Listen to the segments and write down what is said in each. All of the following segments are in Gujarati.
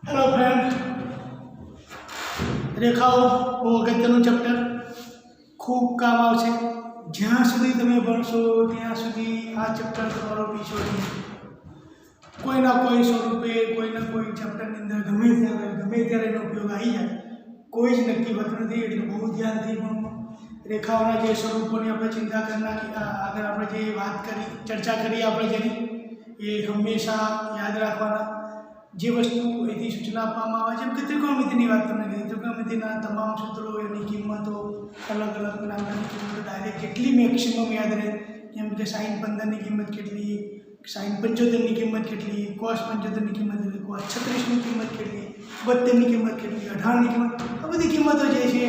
हेलो फ्रेंड, रेखाओ बहु अगत्यनु चैप्टर खूब काम आवशे। ज्यां सुधी तमे भणशो त्यां सुधी आ चैप्टर तमारो पीछो नहीं। कोई ना कोई स्वरूपे कोई ना कोई चैप्टर ની અંદર ગમે ત્યારે એનો ઉપયોગ આવી જાય, કોઈ જ નક્કી હોતું નથી। એટલે બહુ ધ્યાનથી ભણવું। રેખાઓના જે સ્વરૂપોની આપણે ચિંતા કરना આગળ આપણે જે વાત કરી ચર્ચા કરી આપણે જેની એ હંમેશા યાદ રાખવાના। જે વસ્તુ એથી સૂચના આપવામાં આવે છે કે ત્રિકોણમિતિની વાત તમને કહી, ત્રિકોણમિતિના તમામ સૂત્રો એની કિંમતો અલગ અલગ નામની કિંમતો ડાયરેક્ટ કેટલી મેક્સિમમ યાદ રહે, જેમ કે sin 15ની કિંમત કેટલી, sin 75ની કિંમત કેટલી, cos 75ની કિંમત કેટલી, cos 36ની કિંમત કેટલી, 72ની કિંમત કેટલી, 18ની કિંમત, આ બધી કિંમતો જે છે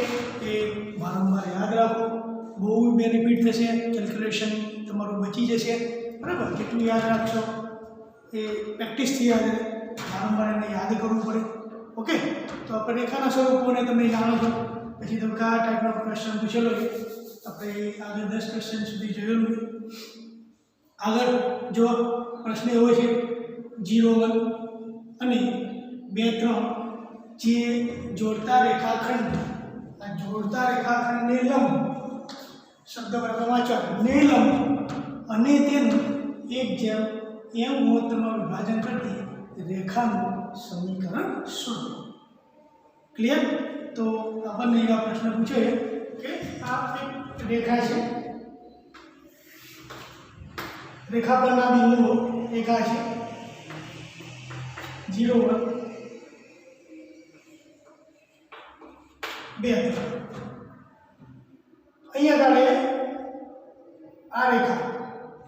એ વારંવાર યાદ રાખો। બહુ બેનિફિટ થશે, કેલ્ક્યુલેશન તમારું બચી જશે। બરાબર, કેટલું યાદ રાખશો એ પ્રેક્ટિસથી યાદ રહે, વારંવાર એને યાદ કરવું પડે। ઓકે, તો આપણે રેખાના સ્વરૂપોને તમે જાણો છો, પછી તમે કયા ટાઈપનો ક્વેશ્ચન પૂછેલો છે આપણે આગળ 10 ક્વેશ્ચન સુધી જોયેલું છે। આગળ જો પ્રશ્ન એવો છે 0 1 અને 2 3 જે જોડતા રેખાખંડ, આ જોડતા રેખાખંડને લંબ શબ્દ બરાબર વાંચો, ને લંબ અને તેનું 1/m ગુણોત્તરમાં વિભાજન કરતી રેખાનું સમીકરણ શું? ક્લિયર? તો આપણને એવા પ્રશ્ન પૂછે કે આ એક રેખા છે, રેખા પરના બિંદુઓ એક આ છે 0 1 2 અહીંયા ગાડે આ રેખા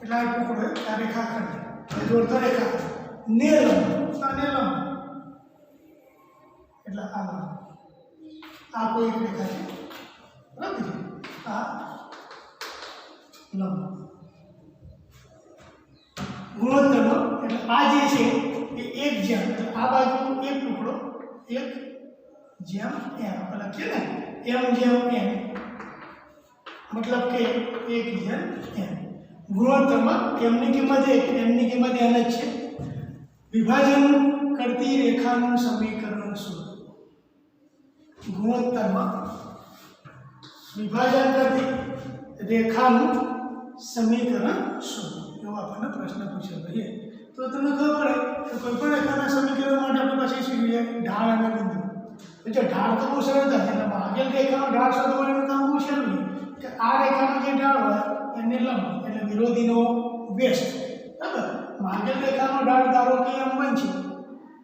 એટલે આ ટુકડો આ રેખાખંડ જોડતો રેખા ને લંબ એટલે આ કોઈ એક રેખા છે, બરાબર છે, આ લંબ ગુણોત્તરનો એટલે આ જે છે એ 1/m, આ બાજુ એક ટુકડો 1/m લખીએ ને m/n मतलब કે 1/m ગુણોત્તરમાં mની કિંમત 1 mની કિંમત n જ છે। વિભાજન કરતી રેખાનું સમીકરણ શું? ગુણોત્તરમાં વિભાજન કરતી રેખાનું સમીકરણ શું? એવો આપણને પ્રશ્ન પૂછેલો છે। તો તમને ખબર પડે કે કોઈ પણ રેખાના સમીકરણ માટે આપણી પાસે શું જોઈએ? ઢાળ અને બિંદુ। જો ઢાળ તો બહુ સરળતા છે, માગેલ રેખાનો ઢાળ શોધવાનું કામ બહુ સહેલું છે કે આ રેખાનો જે ઢાળ હોય એને લંબ એટલે વિરોધીનો વ્યસ્ત, બરાબર। માગેલ રેખાનો ઢાળ ધારો કે m1 છે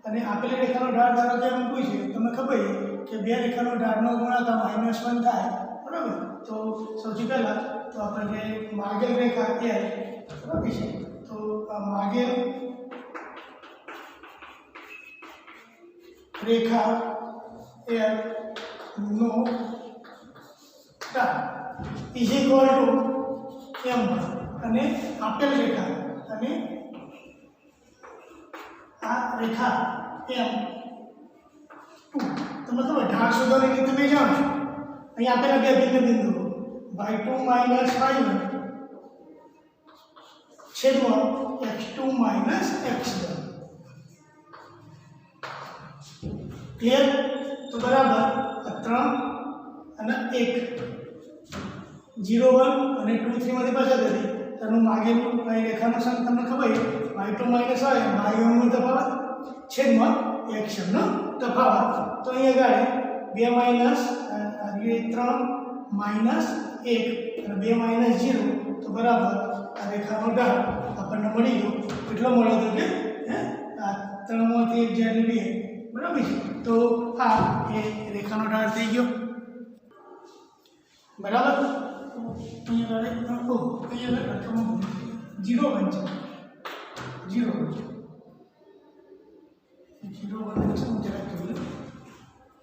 અને આપેલી રેખાનો ઢાળ ધારો કે m2 છે, તમને ખબર છે કે બે રેખાનો ઢાળનો ગુણાકાર -1 થાય, બરાબર। તો સૌથી પહેલા તો આપણે માગેલ રેખા l, બરાબર છે, તો આ માગેલ રેખા l નો ઢાળ ઇઝ ઇક્વલ ટુ m1 અને આપેલ રેખા અને આ રેખા m2, તમે ખબર ઢાળ શોધવાની રીત તમે જાણો છો। અહીં આપેલા બે ભિન્ન બિંદુઓ y2 - y1 છેદમાં x2 - x1, ક્લિયર? તો બરાબર 3 અને 1 0 1 અને 2 3 માંથી પાછા જતી તેનું માગેલું કઈ રેખાનું સમ તમને ખબર છે y2 - y1 નો તફાવત છેદમાં x1 નો તફાવત। તો અહીંયા ગાડે 2 માઈનસ 3 માઈનસ 1 અને 2 માઈનસ 0 તો બરાબર આ રેખાનો ઢાળ આપણને મળી ગયો। કેટલો મળ્યો તો કે આ 3 માંથી 1 જાય એટલે 2, બરાબર છે। તો આ એ રેખાનો ઢાળ થઈ ગયો, બરાબર। અહીંયા ગાડે 0 1 છે, 0 1 શું જરા જોયું?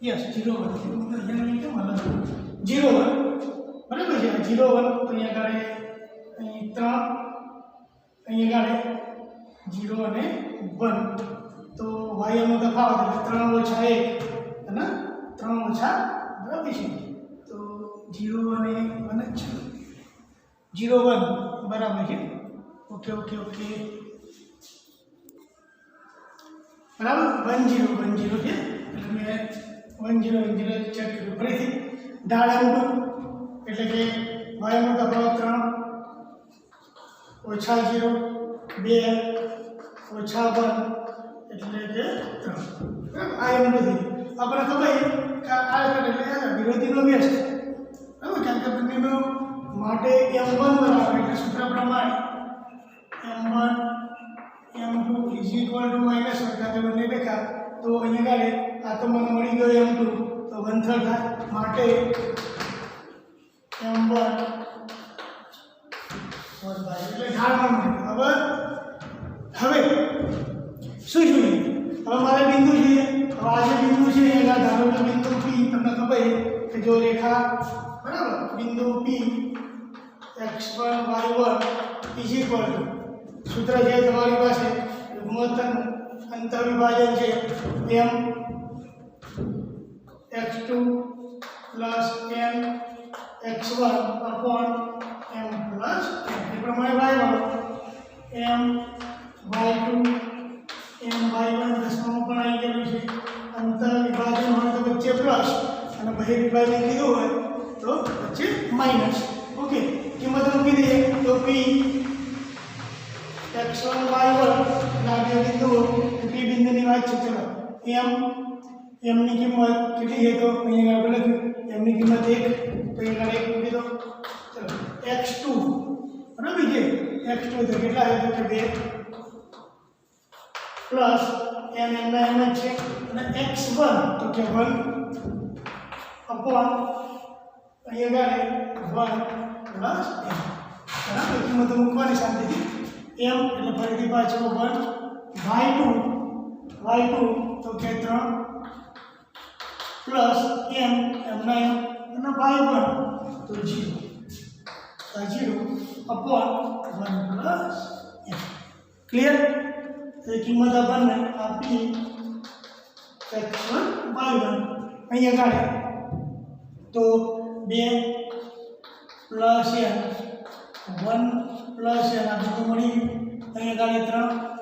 યસ 0 1 છે, તો અહીંયા કેમ અલગ 0 1, બરાબર છે। 0 1 તો અહીંયા ગાડે અહીં 3, અહીંયા ગાડે 0 અને 1 તો y નો તફાવત એટલે 3 - 1 અને 3 ઓછા, બરાબર છે। તો 0 અને 1 જ છે, 0 1 બરાબર છે। ઓકે ઓકે ઓકે, બરાબર 1 0 1 0 છે એટલે મેં 1 0 1 0 ચેક કર્યું ફરીથી ઢાળ m2 એટલે કે y નો તફાવત 3 ઓછા 0 2 ઓછા 1 એટલે કે 3 આ m2 થી આપણે ખબર કે આ એટલે વિરોધીનો વ્યસ્ત બરાબર કેમ કે બંનેનો માટે m1 બરાબર એટલે સૂત્ર પ્રમાણે m1 m2 = -1 કારણ કે બંને દેખા તો અહીંયા ગાડે આ તો મને મળી ગયો m2 તો 1/3 થાય માટે m1 એટલે ઢાળમાં મળે હવે શું જોઈએ હવે મારે બિંદુ જોઈએ હવે આ જે બિંદુ છે એના ધારો કે બિંદુ P તમને ખબર છે કે જો રેખા બરાબર બિંદુ P x1 y1 = સૂત્ર છે તમારી પાસે ગુણોત્તર અંતર વિભાજન છે m x2 + n x1 upon m plus n એ પ્રમાણે y વાળો m y2 m y1 દસમામાં પણ આવી ગયેલું છે અંતર વિભાજન હોય તો વચ્ચે પ્લસ અને બહિર વિભાજન કીધું હોય તો વચ્ચે માઈનસ ઓકે કિંમત મૂકી દઈએ તો p x1 y1 ના બે બિંદુઓ p બિંદુની વાત છે ચલો m ની કિંમત કેટલી છે તો અહીંયા આપણે લખ્યું m ની કિંમત 1 તો અહીંયા 1 મૂકી દો ચલો x2 બરાબર છે x2 તો કેટલા છે તો કે 2 પ્લસ n ના m છે અને x1 તો કે 1 અપોન અહીંયા ગાડે 1 પ્લસ n બરાબર કિંમત મૂકવાની શાંતિથી m એટલે ફરીથી પાછો 1 y2 તો કે 3 પ્લસ m ના m અને y1 તો 0 અપોન 1 પ્લસ m ક્લિયર તો કિંમત આપણને આપી x1 y1 અહીંયા ગાડે તો 2 પ્લસ m 1 પ્લસ n આ બધું મળી અહીંયા ગાડે 3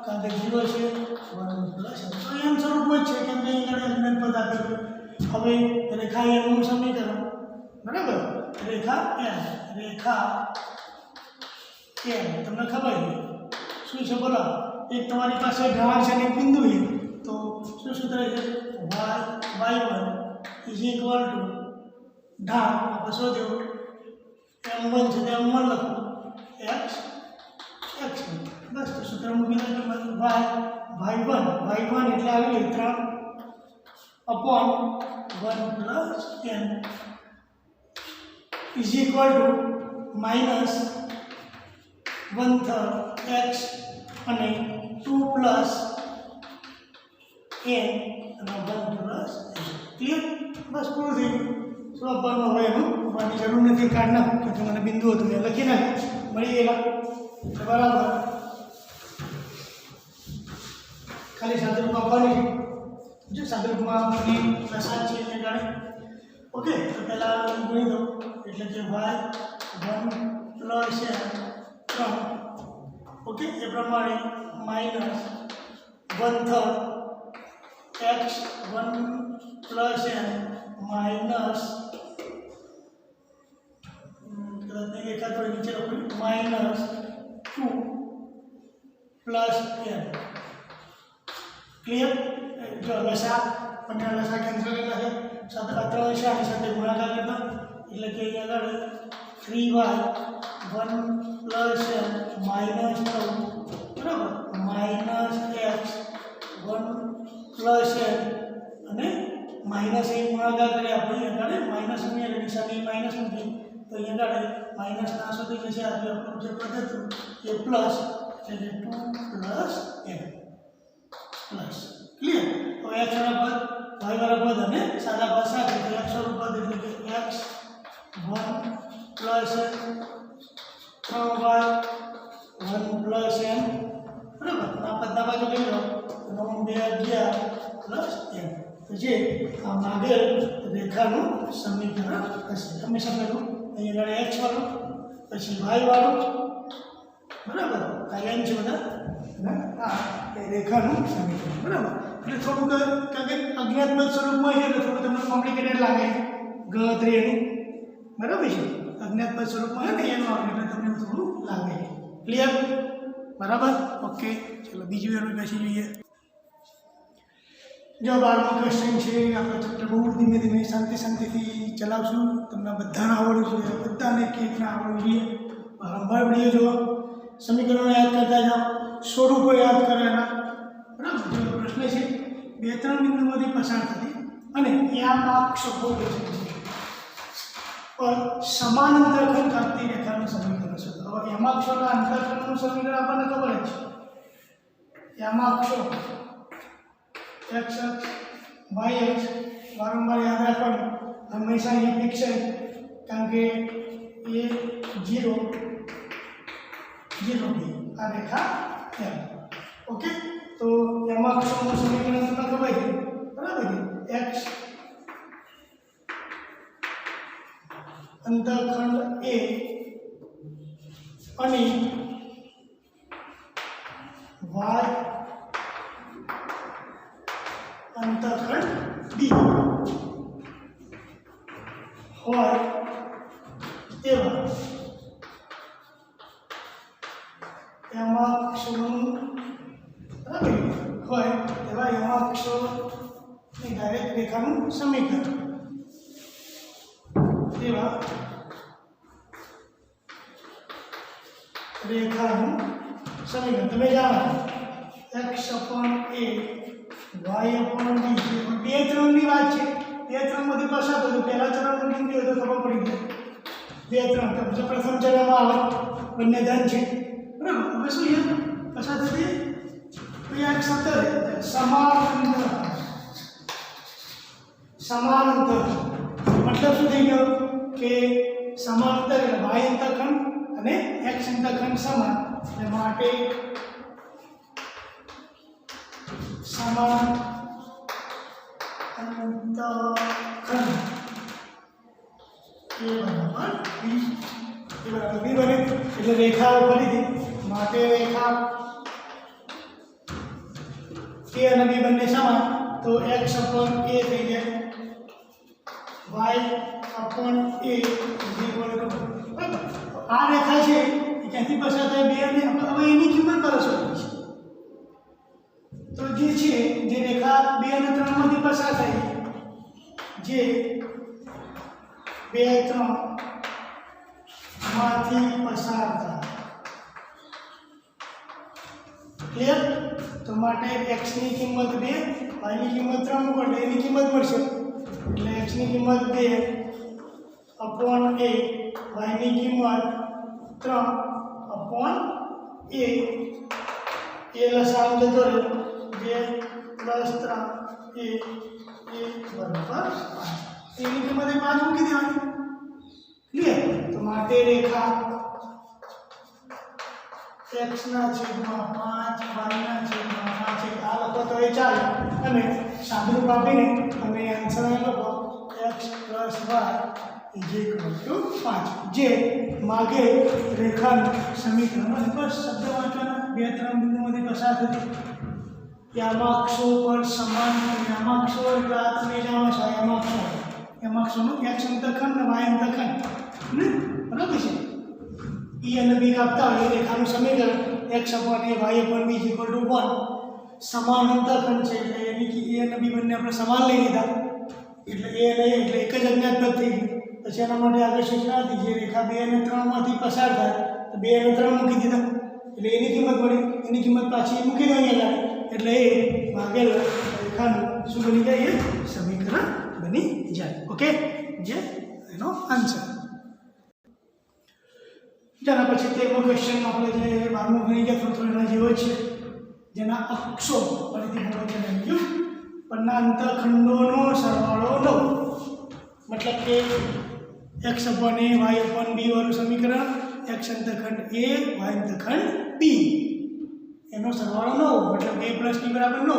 કારણ કે 0 છે 1 પ્લસ m તો એમ સ્વરૂપમાં છે કેમ કે અહીંયા ગાડે અનંત પદ આપેલું હવે રેખા n નું સમીકરણ બરાબર રેખા n તમને ખબર છે શું છે બોલો એક તમારી પાસે ઢાળ છે અને બિંદુ છે તો શું સૂત્ર છે y1 = ઢાળ આપણે શોધ્યો m1 છે તે m1 લખો x બસ તો સૂત્ર મૂકી દો y1 એટલે આવી 3 અપોન 1 પ્લસ n = -1/3 x અને 2 પ્લસ n અને 1 પ્લસ n ક્લિયર બસ પૂરું થઈ ગયું શું આપવાનું હવે એનું મારી જરૂર નથી કાઢ નાખું કે મને બિંદુઓ તમે લખી નાખ્યું મળી ગયેલા બરાબર ખાલી સાદરૂપ આપવાની જો સાદરૂપમાં આપણને લસાઅ છે એટલે જાણે ઓકે તો પહેલાં ગણી દો એટલે કે y1 પ્લસ n 3 ઓકે એ પ્રમાણે -1/3 x1 પ્લસ n માઇનસ કદાચ દેખાતો હોય નીચે લખું -2 પ્લસ n ક્લિયર જો લસા અને લસા કેન્સલ કરેલા છે સાથે 3 છે આની સાથે ગુણાકાર કરતા એટલે કે અહીંયા આગળ 3y1 પ્લસ n માઇનસ 9 બરાબર -x1 પ્લસ n અને માઇનસ 1 ગુણાકાર કરી આપણે આગળ માઇનસ ઉમેરીએ નિશાની માઇનસ મૂકી તો અહીંયા આગળ માઇનસ ના સુધી જશે આ આપણું જે પદ હતું એ પ્લસ એટલે 2 પ્લસ n પ્લસ ક્લિયર તો x વાળા પદ y વાળા પદ અને સાદા પદ સાથે તો x વાળું પદ એટલે કે x1 plus 3y 1 plus n બરાબર આ પદના બાજુ લઈ લો તો 9 2 11 પ્લસ n તો જે આ માગેલ રેખાનું સમીકરણ હશે હંમેશા પેલું અહીંયા આગળ x વાળું પછી y વાળું બરાબર આ n છે બધા અને આ એ રેખાનું સમીકરણ, બરાબર. એટલે થોડુંક કારણ કે અજ્ઞાત પદ સ્વરૂપમાં છે એટલે થોડું તમને કોમ્પ્લિકેટેડ લાગે ગણતરી એની, બરાબર છે. અજ્ઞાત પદ સ્વરૂપમાં છે ને એનું આવે એટલે તમને થોડું લાગે. ક્લિયર? બરાબર. ઓકે, ચલો બીજું એનું પછી જોઈએ. જો 12મો ક્વેશ્ચન છે. આપણે ચેપ્ટર બહુ ધીમે ધીમે શાંતિથી ચલાવશું. તમને બધાને આવડવું જોઈએ, બધાને કેકને આવડવું જોઈએ. વારંવાર વિડીયો જુઓ, સમીકરણો યાદ કરતા જાઓ, સ્વરૂપો યાદ કરો એના, બરાબર. જો પ્રશ્ન છે 2-3 બિંદુમાંથી પસાર થતી અને યામાક્ષ પર સમાન અંતરખંડ કાપતી રેખાનું સમીકરણ છે. હવે યામાક્ષોના અંતરખંડનું સમીકરણ આપણને ખબર જ છે. યામાક્ષો x અક્ષ y અક્ષ વારંવાર યાદ રાખવાનું, હંમેશા એ ફિક્સ છે કારણ કે એ 0 0 બી આ રેખા એમ. ઓકે, તો યામાક્ષોનું સમીકરણ તમને ખબર છે, બરાબર છે. x અંતરખંડ a અને y અંતરખંડ b હોય એવા યામાક્ષોનું, બરાબર હોય એવા યામાક્ષોની ડાયરેક્ટ રેખાનું સમીકરણ, એવા રેખાનું સમીકરણ. તમે જાણો x upon a y upon b બે ત્રણની વાત છે. બે ત્રણમાંથી પસાર થતો પહેલા ચરણનું બિંદુ હોય તો ખબર પડી જાય. 2 3 તો પ્રથમ ચરણમાં આવે બંને ધન છે, બરાબર. હવે શું છે પસાર થતી તો એક સતત સમાંતર મતલબ શું થઈ ગયો કે સમાંતર એટલે y અંતરખંડ અને x અંતરખંડ સમાન, એટલે માટે સમાન અંતરખંડ a બરાબર b બને. એટલે રેખાઓ ફરીથી માટે રેખા a અને b બંને સમાન તો x upon a થઈ જાય, y upon a equal to, આ રેખા છે એ ક્યાંથી પસાર થાય 2 અને હવે એની કિંમત કરો છો તો જે છે જે રેખા 2 અને 3 માંથી પસાર થાય, જે 2 3 માંથી પસાર થાય. ક્લિયર? તો માટે x ની કિંમત 2, y ની કિંમત 3 મૂકો એટલે એની કિંમત મળશે. એટલે x ની કિંમત 2 upon a, y ની કિંમત 3 upon a, એ લસાઅ જતો રહે 2 + 3 a બરાબર 5. એની કિંમત 5 મૂકી દેવાની. ક્લિયર? તો માટે રેખા x ના છેદમાં 5 y ના છેદમાં 5 આ લખો તો એ ચાલે, અને સાદુરૂપ આપીને તમે આન્સર લખો x + y = 5, જે માગે રેખાનું સમીકરણ. બસ શબ્દ વાંચવાના. 2 3 બિંદુમાંથી પસાર થતી યામાક્ષો પર સમાન, યામાક્ષો એટલે આ તમે જાણો છો યામાક્ષોનું x અંતરખંડ અને y અંતરખંડ, બરાબર છે. e અને b કાપતા હોય એ રેખાનું સમીકરણ x upon a y upon b = 1. સમાન અંતરખંડ છે એટલે એની a અને b બંને આપણે સમાન લઈ લીધા એટલે a અને a એટલે એક જ અજ્ઞાત પદ થઈ ગયું. પછી એના માટે આગળ સૂચના હતી જે રેખા 2 અને 3 માંથી પસાર થાય તો 2 અને 3 મૂકી દીધા એટલે એની કિંમત મળી. એની કિંમત પાછી મૂકી દો અહીંયા એટલે એ ભાગેલ રેખાનું શું બની જાય? એ સમીકરણ બની જાય. ઓકે, જે એનો આન્સર. જેના પછી 13મો ક્વેશ્ચન આપણે જે 12મો ગણી ગયા થોડો એના જેવો છે, જેના અક્ષો ફરીથી બોલો છે લખ્યું પરના અંતરખંડોનો સરવાળો લો. મતલબ કે x upon a y upon b વાળું સમીકરણ, x અંતરખંડ a y અંતરખંડ b એનો સરવાળો 9, મતલબ a + b = 9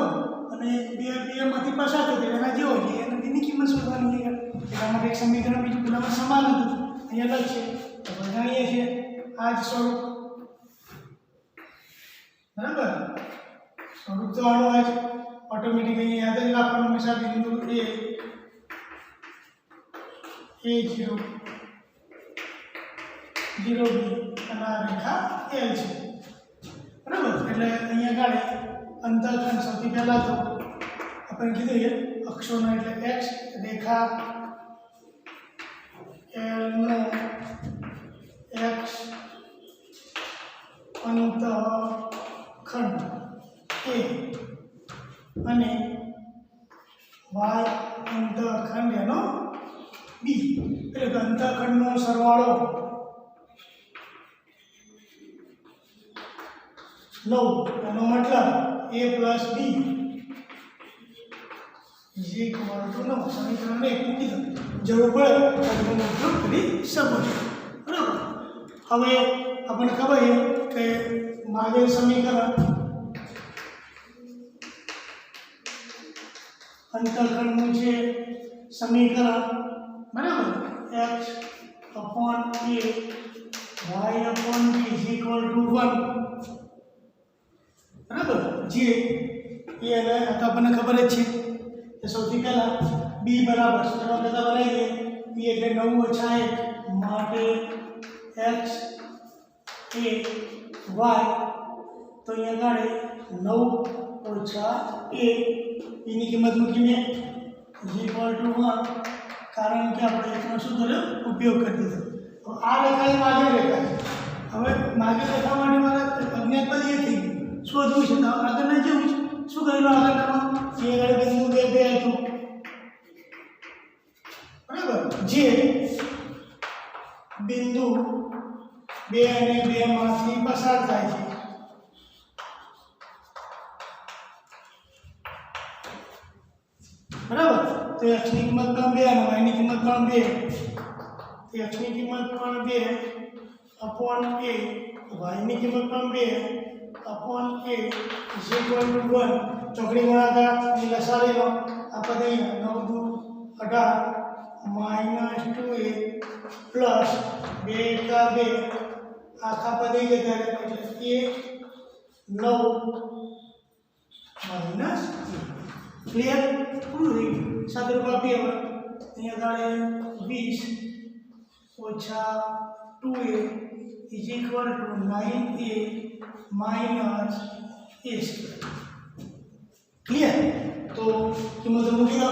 અને 2 માંથી પસાર થતો એના જેવો છે અને એની કિંમત શોધવાની છે. એટલા માટે એક સમીકરણ બીજું પેલામાં સમાન હતું, અહીંયા અલગ છે તો જાણીએ છીએ આ જ સ્વરૂપ. बराबर स्वरूप तो आनो है ऑटोमेटिकली याद જ રાખવાનું હંમેશા બિંદુ a0 0b અને આ રેખા l છે બરાબર એટલે અહીંયા ગાડે અંતરખંડ સૌથી પહેલા તો આપણે કીધું એ અક્ષોનો એટલે x Rekha l no x અંતરખંડ a અને y અંતરખંડ એનો b એટલે કે અંતરખંડનો સરવાળો 9 એનો મતલબ a plus b is equal to 9 સમીકરણને એક મૂકી દો જરૂર પડે તો તમે ઉપયોગ કરી શકો છો બરાબર હવે આપણને ખબર છે કે માગેલ સમીકરણ અંતરખંડનું છે સમીકરણ બરાબર x upon a y upon b is equal to 1 બરાબર જે એ અને આ તો આપણને ખબર જ છે કે સૌથી પહેલા b બરાબર સૂત્રમાં પહેલા બનાવી દઈએ b એટલે 9 ઓછા 1 માટે x a y તો અહીંયા ગાડે 9 ઓછા a એની કિંમત મૂકીને ઇઝ ઇક્વલ ટુ 1 કારણ કે આપણે એકનો શું કર્યો ઉપયોગ કરી દીધો તો આ રેખા એ માગેલ રેખા છે હવે માગેલ રેખા માટે મારે અજ્ઞાત બધી થઈ ગઈ શોધવું છે તો આગળ નહીં જવું છે શું કરેલું આગળ કરવાનું એ આગળ બિંદુ 2 હતું બરાબર જે બિંદુ 2 અને 2 માંથી પસાર થાય છે બરાબર તો x ની કિંમત પણ 2 અને y ની કિંમત પણ 2 તો x ની કિંમત પણ 2 upon a y ની કિંમત પણ 2 upon a is equal to 1 ચોકડી ગુણાકાર ની લસાડી લો આ પદ અહીંયા 9 દુ 18 minus 2a plus 2 का 2 આખા પદ એ જતા રહે એટલે a 9 minus ક્લિયર પૂરું થઈ ગયું સાદુરૂપ આપીએ હવે અહીંયા ગાડે 20 ઓછા 2a is equal to 9a minus a square clear તો કિંમત મૂકી દો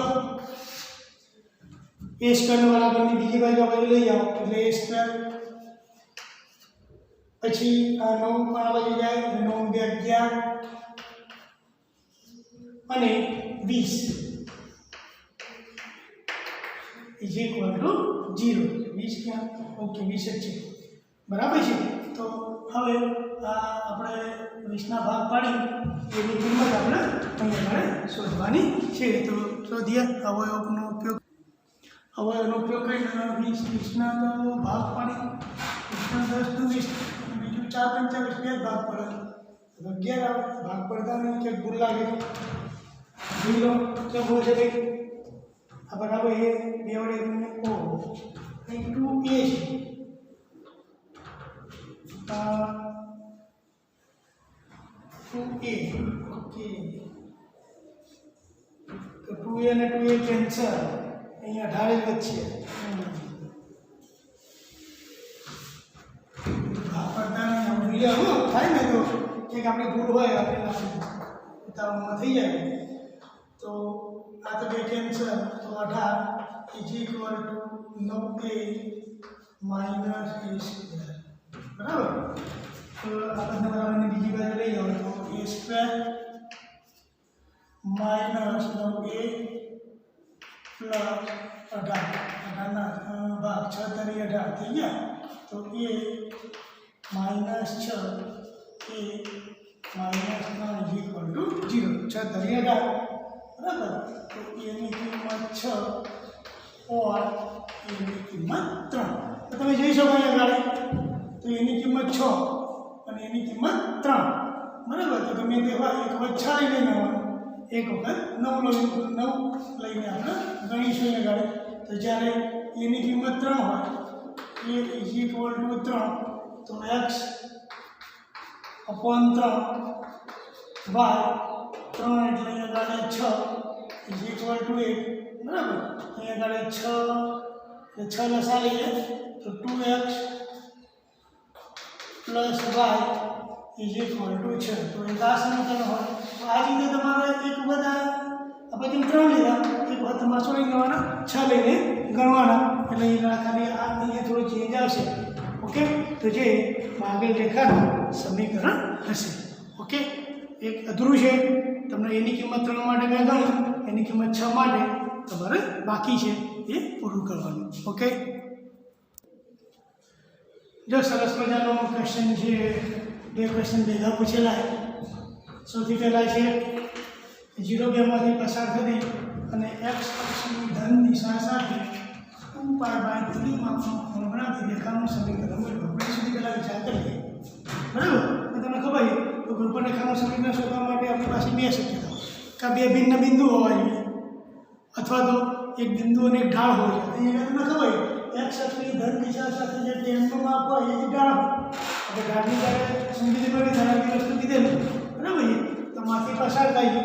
a સ્ક્વેર બરાબરની બીજી બાજુ લઈ જાઓ એટલે a સ્ક્વેર પછી આ 9 પણ આ બાજુ જાય એટલે 9 2 11 અને 20 is equal to 0 20 ક્યાં ઓકે 20 જ છે બરાબર છે તો હવે આ આપણે 20 ના ભાગ પાડી એની કિંમત આપણે અહીંયા શોધવાની છે તો શોધીએ અવયવનો ઉપયોગ અવયવનો ઉપયોગ કરીને 20 ના તો ભાગ પાડી 10 તો 20 બીજું 4 × 5 બે ભાગ પડે 11 આવે ભાગ પડતા નહીં કે ભૂલ લાગે जीरो क्या बोल सकते अब बराबर है बी वडे ओ इनटू ए 2a ओके तो 2a અને 2a કેન્સલ અહીંયા 18 વચ્ચે ભાગ પડતા નહીં આપણે વિડિયો થાય ને તો કે આપણે ભૂલ હોય આપણે ઉતારવામાં થઈ જાય तो आ तो कैंसल तो 18 is equal to 9a minus a square बराबर तो આપણે બરાબર ની બીજી બાજુ લઈ જાવ તો a square minus 9a plus 18 ના ભાગ 6 તરી 18 થઈ ગયા તો a minus 6 a minus 9 is equal two 0 6 તરી 18 बराबर तो ए ની કિંમત 6 और ए ની કિંમત 3 તો તમે જોઈ શકો અહીંયા ગાડી તો એ ની કિંમત 6 અને એ ની કિંમત 3 બરાબર તો તમે તેવા એક વખત 6 લઈને આવવાનું એક વખત 9 લઈને આપણે ગણીશું અહીંયા ગાડી તો જ્યારે એ ની કિંમત 3 હોય એ ઇઝ ઇક્વલ ટુ 3 તો x upon 3 વાય 3 એટલે અહીંયા આગળ 6 ઇઝ ઇક્વલ ટુ 8 બરાબર. અહીંયા આગળ 6 એટલે 6 લસા લઈએ તો 2x plus y is equal to 6. તો એક આ સમીકરણ હોય. તો આ રીતે તમારે એક બધા આપણે જેમ 3 લીધા એક વખત તમારે શું ગણવાના 6 લઈને ગણવાના. એટલે અહીંયા ખાલી આ અહીંયા થોડો ચેન્જ આવશે. ઓકે. તો જે માગેલ રેખાનું સમીકરણ હશે. ઓકે. એક અધૂરું છે. તમને એની કિંમત 3 માટે મેં ગણી, એની કિંમત 6 માટે તમારે બાકી છે એ પૂરું કરવાનું. ઓકે. જો સરસ મજાનો ક્વેશ્ચન છે. બે ક્વેશ્ચન ભેગા પૂછેલા. સૌથી પહેલાં છે 0 2 માંથી પસાર થતી અને x અક્ષની ધન દિશા સાથે 2π/3 માપનો ખૂણો બનાવતી રેખાનું સમીકરણ મેળવો. આપણે સુધી પહેલાં વિચાર કરીએ. બરાબર. તો તમને ખબર છે તો કોઈપણ રેખાનું સમીકરણ શોધવા માટે આપણી પાસે બે શક્યતાઓ. કાં બે ભિન્ન બિંદુઓ હોવા જોઈએ અથવા તો એક બિંદુ અને એક ઢાળ હોય છે. અહીંયા તમને ખબર છે x અક્ષની ધન દિશા સાથે જે ટેનનું માપ હોય એ ઢાળ હોય. આપણે ઢાળની જ્યારે સમજી પડી ધારાની વસ્તુ કીધેલું બરાબર છે. તો માંથી પસાર થાય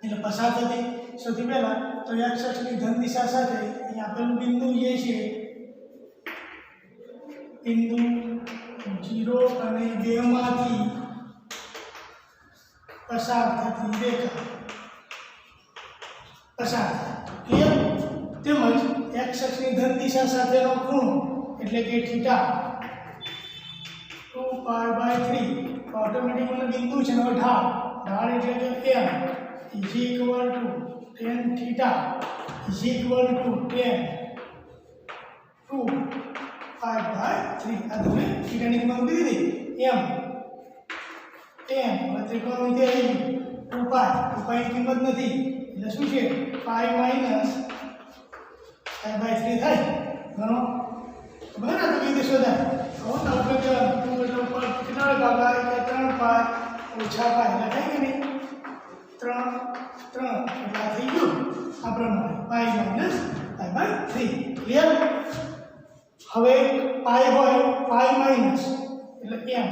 એટલે પસાર થતી સૌથી પહેલાં તો x અક્ષની ધન દિશા સાથે અહીં આપેલું બિંદુ જે છે બિંદુ 0 અને 2 માંથી પસાર થતી રેખા પસાર થાય. તેમજ x અક્ષની ધન દિશા સાથેનો ખૂણો એટલે કે થીટા 2π/3 ઓટોમેટિક મને બિંદુ છે હવે ઢાળ એટલે કે m is equal to tan theta is equal to tan 2π/3. આ તમે થીટાની કિંમત મૂકી દીધી m tan ત્રિકોણમિતિ અહીં 2π ની કિંમત નથી એટલે શું છે π માઈનસ π/3 થાય. ગણો બરાબર. તો કઈ રીતે શોધાય? તો આપણે 2 એટલે ઉપર કેટલા ભાગા એટલે 3π ઓછા π એટલે થાય કે નહીં 3 એટલે થઈ ગયું આ પ્રમાણે π માઈનસ π/3. ક્લિયર? હવે π હોય π માઈનસ એટલે m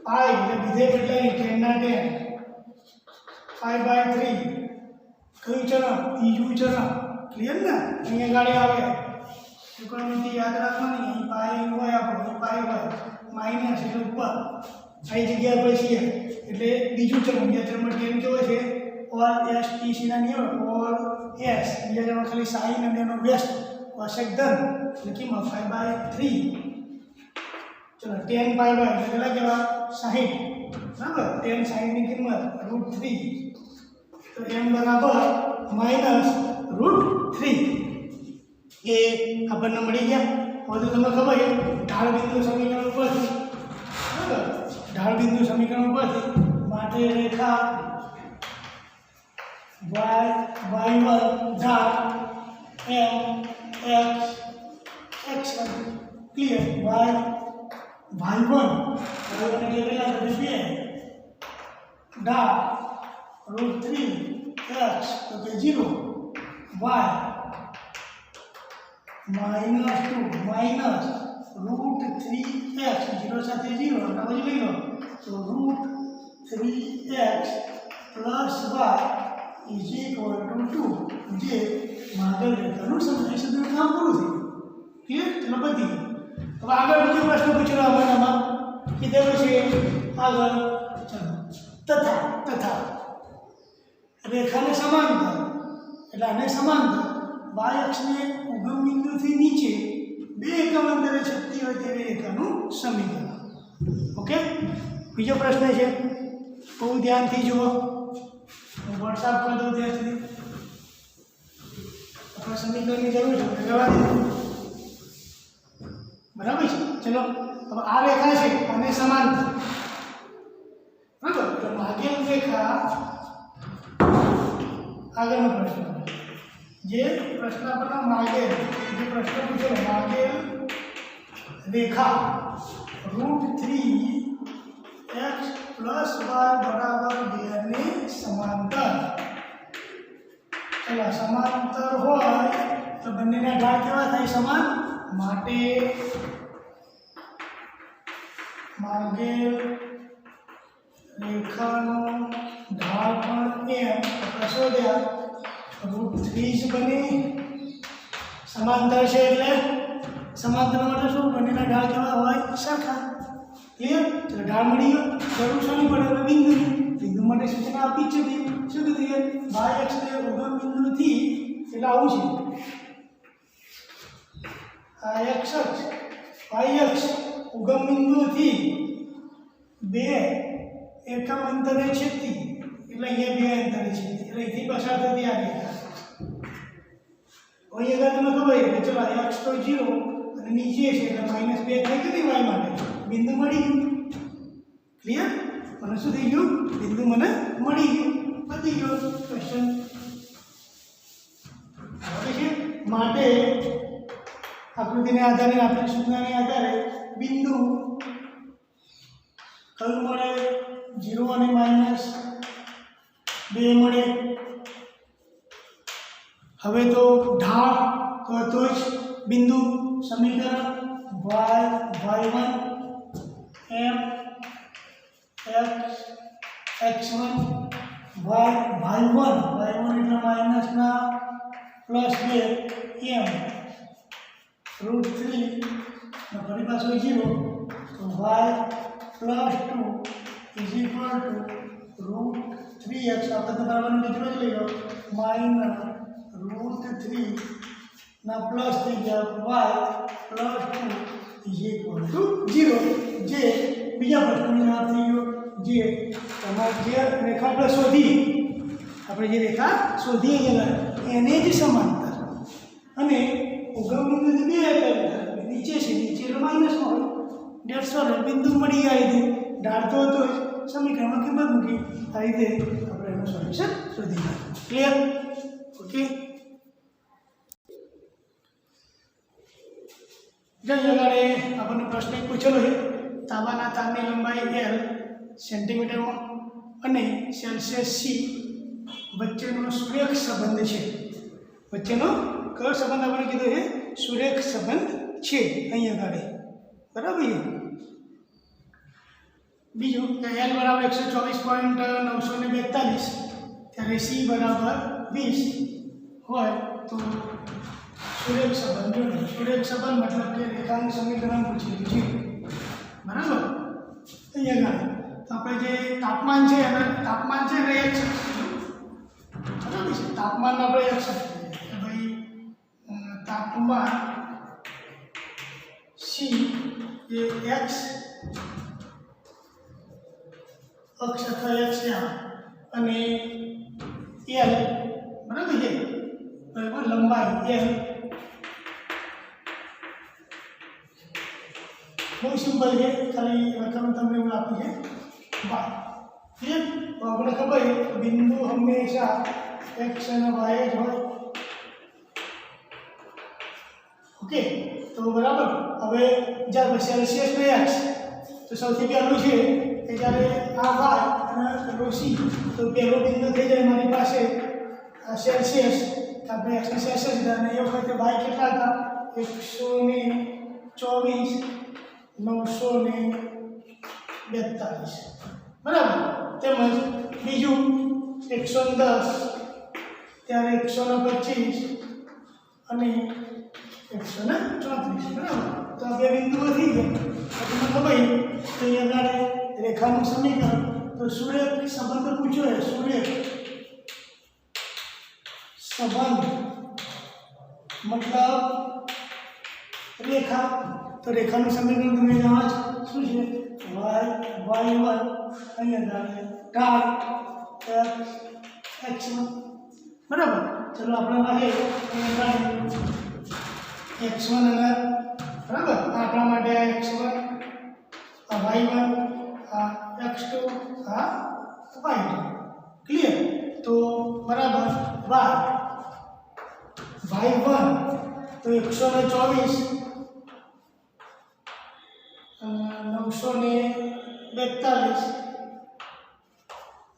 π એટલે વિધેય બદલાય tan ના tan π/3 કયું ચરણ? બીજું ચરણ. ક્લિયર ને? અહીંયા ગાડી આવે ત્રિકોણમિતિ યાદ રાખવાની. અહીં પાઈ હોય આપણો પાઈ હોય માઈનસ એટલે ઉપર આ જગ્યા પર છીએ એટલે બીજું ચરણ. બીજા ચરણમાં ટેન કેવો છે ઓલ એસ ટી સી ના નિયમ ઓલ એસ. બીજા ચરણમાં ખાલી સાઈન અને એનો વ્યસ્ત કોસેક ધન એટલે કિંમત 5/3. ચલો 10 π/, એટલે કેટલા કહેવા 60 બરાબર. 10 60 ની કિંમત √3 તો m બરાબર -√3 એ આપણને મળી ગયા. હવે તો તમને ખબર છે ઢાળ બિંદુ સમીકરણ ઉપરથી બરાબર ઢાળ બિંદુ સમીકરણ ઉપરથી માટે રેખા y1 ઢાળ m x ક્લિયર y1 એટલે કેટલા થશે 2 ઢાળ √3 x તો કે 0 y -2 √3x 0 સાથે 0 અને પછી લઈ લો તો √3x + y = 2 જે માગેલ રેખાનું સમીકરણ કામ પૂરું થયું. ક્લિયર? ચલો બધી. હવે આગળ બીજો પ્રશ્ન પૂછેલો આપણામાં કીધેલું છે આગળ ચલો તથા રેખાને સમાંતર એટલે આને સમાંતર y અક્ષને ઉગમ બિંદુથી નીચે 2 એકમ અંતરે છેદતી હોય તેવી રેખાનું સમીકરણ. ઓકે. બીજો પ્રશ્ન છે બહુ ધ્યાનથી જુઓ. હું વોટ્સઅપ કરી દઉં ત્યાં સુધી આપણા સમીકરણની જરૂર છે રહેવા દીધું બરાબર છે. ચલો હવે આ રેખા છે અને સમાંતર બરાબર. તો માગેલ રેખા આગળનો પ્રશ્ન જે પ્રશ્ન આપણને માગેલ જે પ્રશ્ન પૂછેલો માગેલ રેખા √3x + y = 2 ને સમાંતર. ચલો સમાંતર હોય તો બંનેના ઢાળ કેવા થાય સમાન. માટે માગેલ રેખાનો ઢાળ પણ એમ આપણે શોધ્યા √3 જ બને સમાંતર છે એટલે સમાંતર માટે શું બંનેના ઢાળ કેવા હોય સરખા ક્લિયર તો ઢાળ મળી ગયો જરૂર શાની પડે હવે બિંદુ માટે સૂચના આપી જ છે શું કીધું y અક્ષ ને ઉગમ બિંદુથી એટલે આવું છે આ x અક્ષ y અક્ષ ઉગમ બિંદુથી 2 એકમ અંતરે છેદતી એટલે અહીંયા 2 અંતરે છેદતી એટલે અહીંથી પસાર થતી આ રેખા અહીંયા તમને ખબર છે કે ચલો x તો 0 અને નીચે છે એટલે -2 થઈ ગઈ y માટે બિંદુ મળી ગયું ક્લિયર મને શું થઈ ગયું બિંદુ મને મળી ગયું પતી ગયો ક્વેશ્ચન હવે છે માટે આકૃતિને આધારે આપણી સૂચનાને આધારે બિંદુ કયું મળે 0 અને -2 મળે હવે તો ઢાળ તો જ બિંદુ સમીકરણ y1 m x x1 y1 એટલે માઈનસના +2 m √3 ફરી પાછું 0 તો y +2 √3x આપણે બરાબરનું બીજું જ લઈ લો -√3 ના પ્લસ થઈ ગયા y +2 0 જે બીજા પ્રશ્નનો જવાબ થઈ ગયો જે તમારે જે રેખા આપણે શોધી આપણે જે રેખા શોધી એને જ સમાંતર અને ઉગમ બિંદુથી 2 એકમ નીચે છે નીચે એટલે માઇનસમાં હોય ડેટ્સ ઓલ બિંદુ મળી ગયા છે ઢાળતો હતો સમીકરણમાં કિંમત મૂકી આ રીતે આપણે એનું સોલ્યુશન શોધી કાઢ્યું ક્લિયર ઓકે જઈએ આગળ આપણને પ્રશ્ન એક પૂછેલો છે તાંબાના તારની લંબાઈ L સેન્ટીમીટરમાં અને સેલ્સિયસ C વચ્ચેનો સુરેખ સંબંધ છે વચ્ચેનો કયો સંબંધ આપણે કીધો છે સુરેખ સંબંધ છે અહીંયા આગળ બરાબર છે બીજું કે L બરાબર 124.942 ત્યારે C બરાબર 20 હોય તો સુરેખ સંબંધ જોડે સુરેખ સંબંધ મતલબ કે રેખાનું સમીકરણ પૂછેલું છે બરાબર અહીંયા આગળ તો આપણે જે તાપમાન છે એને એક બરાબર છે તાપમાન આપણે એક કે ભાઈ તાપમાન C એ x અક્ષ અથવા x અને L બરાબર છે બરાબર લંબાઈ L બહુ સિમ્પલ છે ખાલી રકમ તમને એવું આપી છે બાય ક્લિયર તો આપણે ખબર છે બિંદુ હંમેશા x અને y જ હોય ઓકે તો બરાબર હવે જ્યારે સેલ્સિયસ ને x તો સૌથી પહેલું છે કે જ્યારે આ y અને પેલો c તો પહેલો બિંદુ થઈ જાય મારી પાસે આ સેલ્સિયસ આપણે x ને સેલ્સિયસ અને એ વખતે y કેટલા હતા 124 942 બરાબર તેમજ બીજું 110 ત્યારે 125 અને 134 બરાબર તો આ બે બિંદુઓ થઈ ગયા તમને ખબર તો અહીંયા આગળ રેખાનું સમીકરણ તો સુરેખ સંબંધ પૂછ્યો છે સુરેખ સંબંધ મતલબ રેખા તો રેખાનું સમીકરણ તમે જાણો છો શું છે y1 અહીંયા ઢાળ x1 બરાબર ચલો આપણે પાસે x1 અને બરાબર આપણા માટે આ x1 આ y1 આ x2 આ y2 ક્લિયર તો બરાબર y1 તો 124 942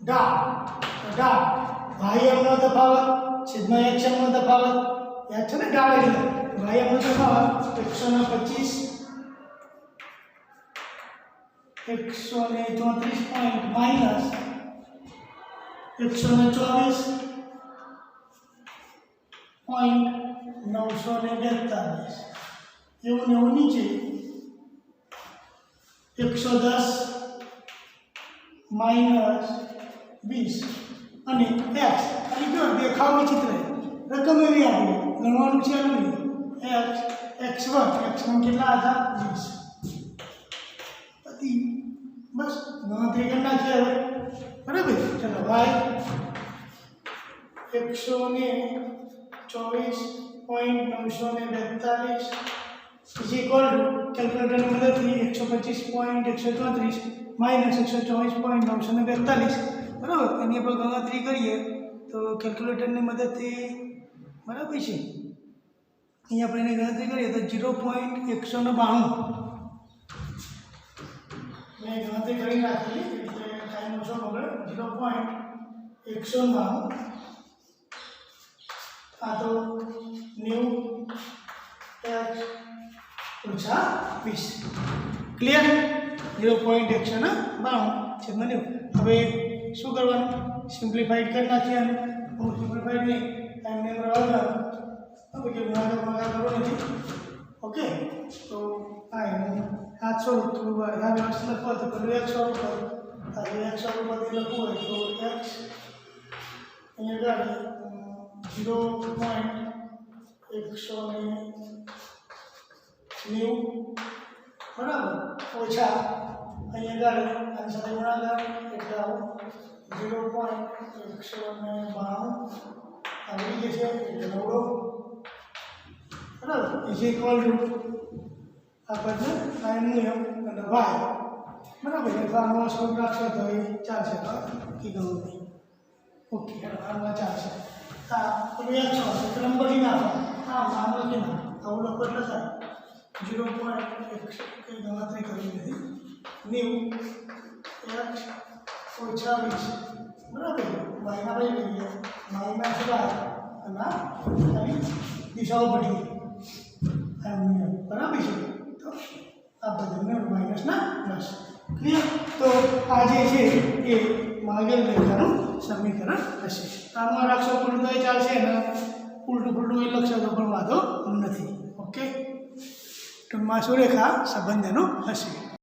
ઢાળ y એમનો તફાવત છેદમાં x એમનો તફાવત યાદ છે ને ઢાળ એટલે y એમનો તફાવત 125 134 પોઈન્ટ માઇનસ 124.942 એવું ને એવું નીચે 110 માઇનસ 20 અને x ખાલી જો દેખાવ વિચિત્ર રકમ એવી આપી ગણવાનું છે નહીં x1 કેટલા હતા 20 બસ ગણતરી કરી નાખીએ હવે બરાબર ચલો y 124.942 ઇઝ ઇક્વલ ટુ કેલ્ક્યુલેટરની મદદથી 125.134 માઇનસ 124.942 બરાબર એની પર ગણતરી કરીએ તો કેલ્ક્યુલેટરની મદદથી બરાબર છે અહીં આપણે એની ગણતરી કરીએ તો 0.192 મેં ગણતરી કરી નાખી એટલે ટાઈમ ઓછો બગડે 0.192 આ તો 90 ઓછા 20 ક્લિયર 0.192 છે મને હવે શું કરવાનું સિમ્પ્લિફાઈડ કરી નાખીએ અને હું સિમ્પ્લિફાઈડ નહીં ટાઈમને બરાબર હવે કે ગુણાકાર કરો નથી ઓકે તો આ એનું 700 તો આ વ્યવસ્થિત લખો તો પેલું 100 ઉપર આ 100 ઉપરથી લખવું હોય તો x અહીંયા આગળ 0.190 બરાબર ઓછા અહીંયા આગળ આની સાથે ગુણાકાર એટલે આવું 0.192 આવી જશે એટલે નવડો બરાબર ઇઝ ઇક્વલ ટુ આપણને ટાઈમ નિયમ અને વાય બરાબર એટલે આમાં સ્વરૂપ રાખશો તો એ ચાલશે તો કીધું નહીં ઓકે આમાં ચાલશે હા પેલું 100 છે નંબર બધી નાખો હા નામ લખી નાખો આવું લખો એટલે થાય 0.1 કંઈ ગણતરી કરી નથી 90 x ઓછા 20 બરાબર વાયના લઈ લઈએ માઇનસ વાય અને આની દિશાઓ બદલી બરાબર છે તો આ બધાને માઇનસના પ્લસ ક્લિયર તો આ જે છે એ માગેલ રેખાનું સમીકરણ હશે આમાં રાખશો પણ તો એ ચાલશે અને ઉલટું પુલટું એ લખશો તો પણ વાંધો નથી ઓકે તો માસુ રેખા સંબંધ એનો હશે